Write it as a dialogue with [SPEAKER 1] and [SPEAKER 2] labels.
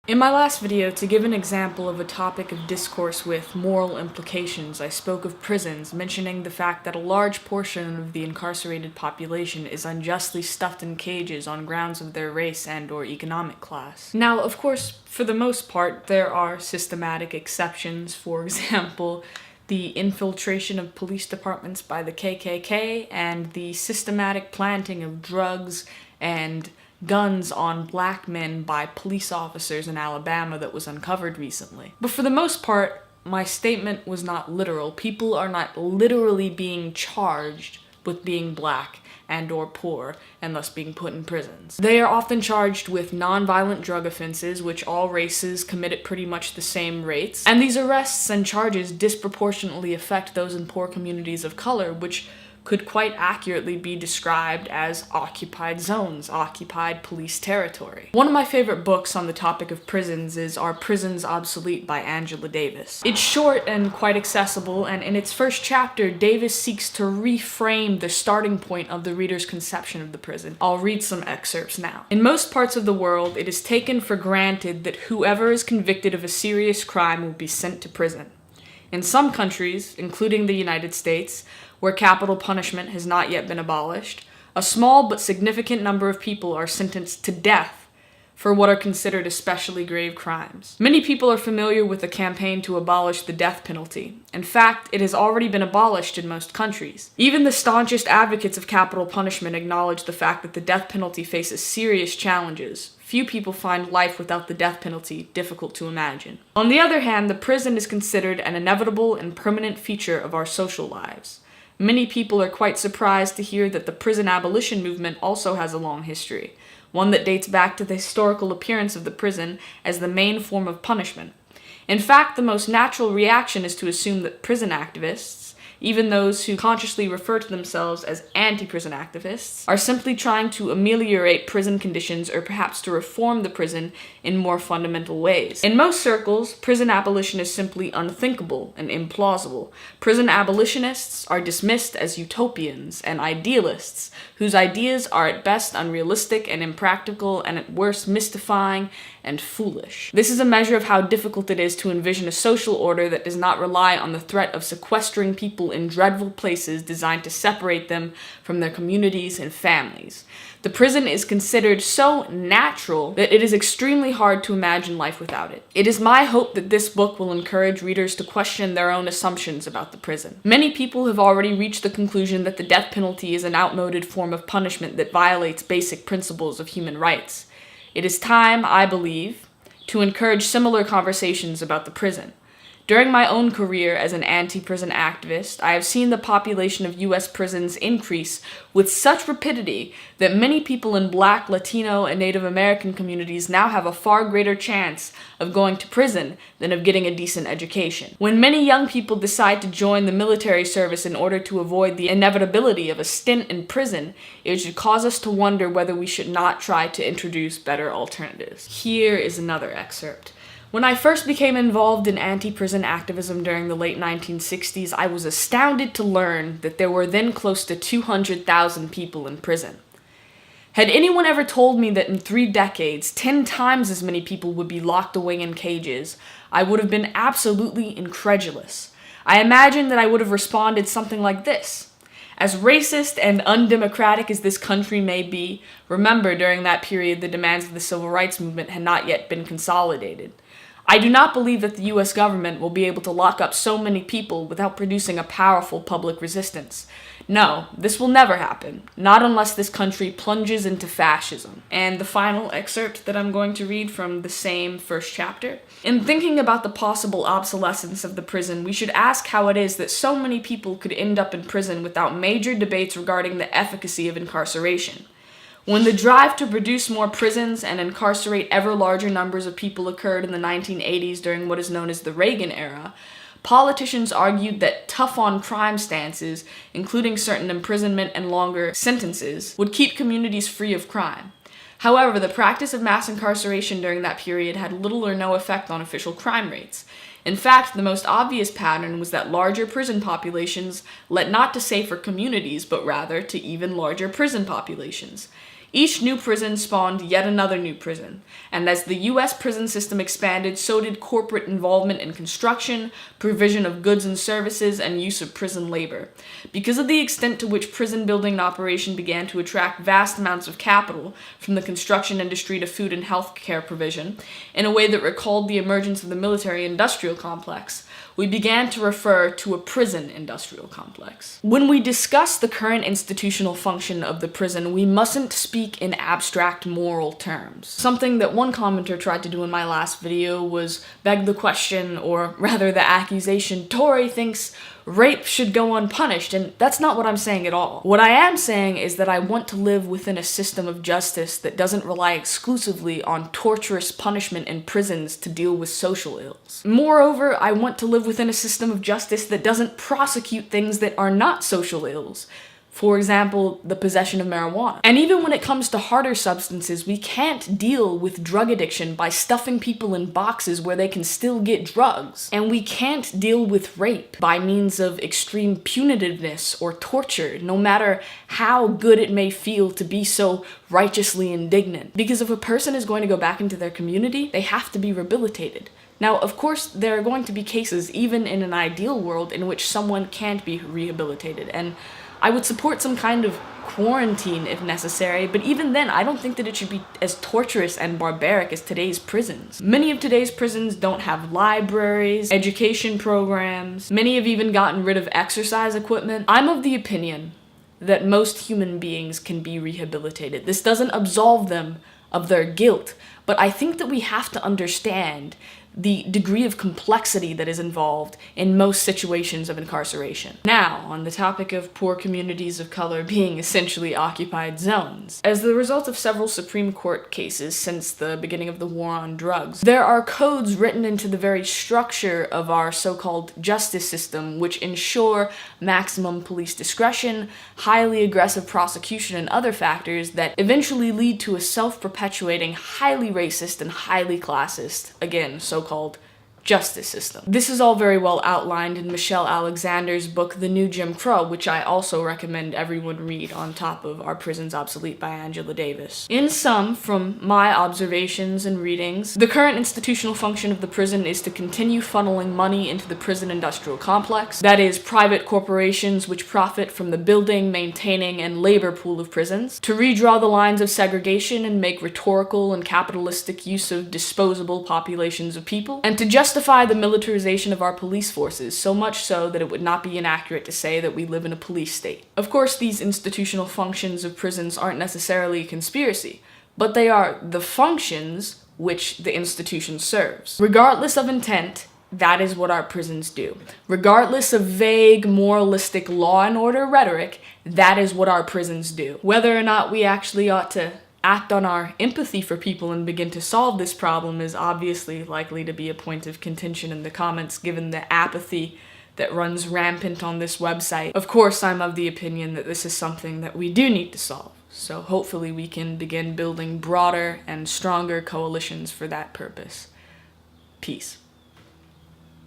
[SPEAKER 1] In my last video, to give an example of a topic of discourse with moral implications, I spoke of prisons, mentioning the fact that a large portion of the incarcerated population is unjustly stuffed in cages on grounds of their race and/or economic class. Now, of course, for the most part, there are systematic exceptions. For example, the infiltration of police departments by the KKK and the systematic planting of drugs and guns on black men by police officers in Alabama that was uncovered recently. But for the most part, my statement was not literal. People are not literally being charged with being black and/or poor and thus being put in prisons. They are often charged with non-violent drug offenses, which all races commit at pretty much the same rates. And these arrests and charges disproportionately affect those in poor communities of color, which could quite accurately be described as occupied zones, occupied police territory. One of my favorite books on the topic of prisons is Are Prisons Obsolete by Angela Davis. It's short and quite accessible, and in its first chapter, Davis seeks to reframe the starting point of the reader's conception of the prison. I'll read some excerpts now. In most parts of the world, it is taken for granted that whoever is convicted of a serious crime will be sent to prison. In some countries, including the United States, where capital punishment has not yet been abolished, a small but significant number of people are sentenced to death for what are considered especially grave crimes. Many people are familiar with the campaign to abolish the death penalty. In fact, it has already been abolished in most countries. Even the staunchest advocates of capital punishment acknowledge the fact that the death penalty faces serious challenges. Few people find life without the death penalty difficult to imagine. On the other hand, the prison is considered an inevitable and permanent feature of our social lives. Many people are quite surprised to hear that the prison abolition movement also has a long history, one that dates back to the historical appearance of the prison as the main form of punishment. In fact, the most natural reaction is to assume that prison activists, even those who consciously refer to themselves as anti-prison activists, are simply trying to ameliorate prison conditions or perhaps to reform the prison in more fundamental ways. In most circles, prison abolition is simply unthinkable and implausible. Prison abolitionists are dismissed as utopians and idealists, whose ideas are at best unrealistic and impractical and at worst mystifying and foolish. This is a measure of how difficult it is to envision a social order that does not rely on the threat of sequestering people in dreadful places designed to separate them from their communities and families. The prison is considered so natural that it is extremely hard to imagine life without it. It is my hope that this book will encourage readers to question their own assumptions about the prison. Many people have already reached the conclusion that the death penalty is an outmoded form of punishment that violates basic principles of human rights. It is time, I believe, to encourage similar conversations about the prison. During my own career as an anti-prison activist, I have seen the population of U.S. prisons increase with such rapidity that many people in Black, Latino, and Native American communities now have a far greater chance of going to prison than of getting a decent education. When many young people decide to join the military service in order to avoid the inevitability of a stint in prison, it should cause us to wonder whether we should not try to introduce better alternatives. Here is another excerpt. When I first became involved in anti-prison activism during the late 1960s, I was astounded to learn that there were then close to 200,000 people in prison. Had anyone ever told me that in 3 decades, 10 times as many people would be locked away in cages, I would have been absolutely incredulous. I imagine that I would have responded something like this. As racist and undemocratic as this country may be, remember during that period the demands of the civil rights movement had not yet been consolidated. I do not believe that the U.S. government will be able to lock up so many people without producing a powerful public resistance. No, this will never happen, not unless this country plunges into fascism. And the final excerpt that I'm going to read from the same first chapter. In thinking about the possible obsolescence of the prison, we should ask how it is that so many people could end up in prison without major debates regarding the efficacy of incarceration. When the drive to produce more prisons and incarcerate ever larger numbers of people occurred in the 1980s during what is known as the Reagan era, politicians argued that tough-on-crime stances, including certain imprisonment and longer sentences, would keep communities free of crime. However, the practice of mass incarceration during that period had little or no effect on official crime rates. In fact, the most obvious pattern was that larger prison populations led not to safer communities, but rather to even larger prison populations. Each new prison spawned yet another new prison, and as the US prison system expanded, so did corporate involvement in construction, provision of goods and services, and use of prison labor. Because of the extent to which prison building and operation began to attract vast amounts of capital, from the construction industry to food and health care provision, in a way that recalled the emergence of the military-industrial complex, we began to refer to a prison-industrial complex. When we discuss the current institutional function of the prison, we mustn't speak in abstract moral terms. Something that one commenter tried to do in my last video was beg the question, or rather the accusation, Tori thinks rape should go unpunished, and that's not what I'm saying at all. What I am saying is that I want to live within a system of justice that doesn't rely exclusively on torturous punishment in prisons to deal with social ills. Moreover, I want to live within a system of justice that doesn't prosecute things that are not social ills. For example, the possession of marijuana. And even when it comes to harder substances, we can't deal with drug addiction by stuffing people in boxes where they can still get drugs. And we can't deal with rape by means of extreme punitiveness or torture, no matter how good it may feel to be so righteously indignant. Because if a person is going to go back into their community, they have to be rehabilitated. Now, of course, there are going to be cases, even in an ideal world, in which someone can't be rehabilitated, and I would support some kind of quarantine if necessary, but even then, I don't think that it should be as torturous and barbaric as today's prisons. Many of today's prisons don't have libraries, education programs, many have even gotten rid of exercise equipment. I'm of the opinion that most human beings can be rehabilitated. This doesn't absolve them of their guilt, but I think that we have to understand the degree of complexity that is involved in most situations of incarceration. Now, on the topic of poor communities of color being essentially occupied zones. As the result of several Supreme Court cases since the beginning of the war on drugs, there are codes written into the very structure of our so-called justice system which ensure maximum police discretion, highly aggressive prosecution, and other factors that eventually lead to a self-perpetuating, highly racist and highly classist, again, so-called justice system. This is all very well outlined in Michelle Alexander's book, The New Jim Crow, which I also recommend everyone read on top of Our Prisons Obsolete by Angela Davis. In sum, from my observations and readings, the current institutional function of the prison is to continue funneling money into the prison industrial complex, that is, private corporations which profit from the building, maintaining, and labor pool of prisons, to redraw the lines of segregation and make rhetorical and capitalistic use of disposable populations of people, and to justify the militarization of our police forces, so much so that it would not be inaccurate to say that we live in a police state. Of course, these institutional functions of prisons aren't necessarily a conspiracy, but they are the functions which the institution serves. Regardless of intent, that is what our prisons do. Regardless of vague, moralistic law and order rhetoric, that is what our prisons do. Whether or not we actually ought to act on our empathy for people and begin to solve this problem is obviously likely to be a point of contention in the comments, given the apathy that runs rampant on this website. Of course, I'm of the opinion that this is something that we do need to solve, so hopefully we can begin building broader and stronger coalitions for that purpose. Peace.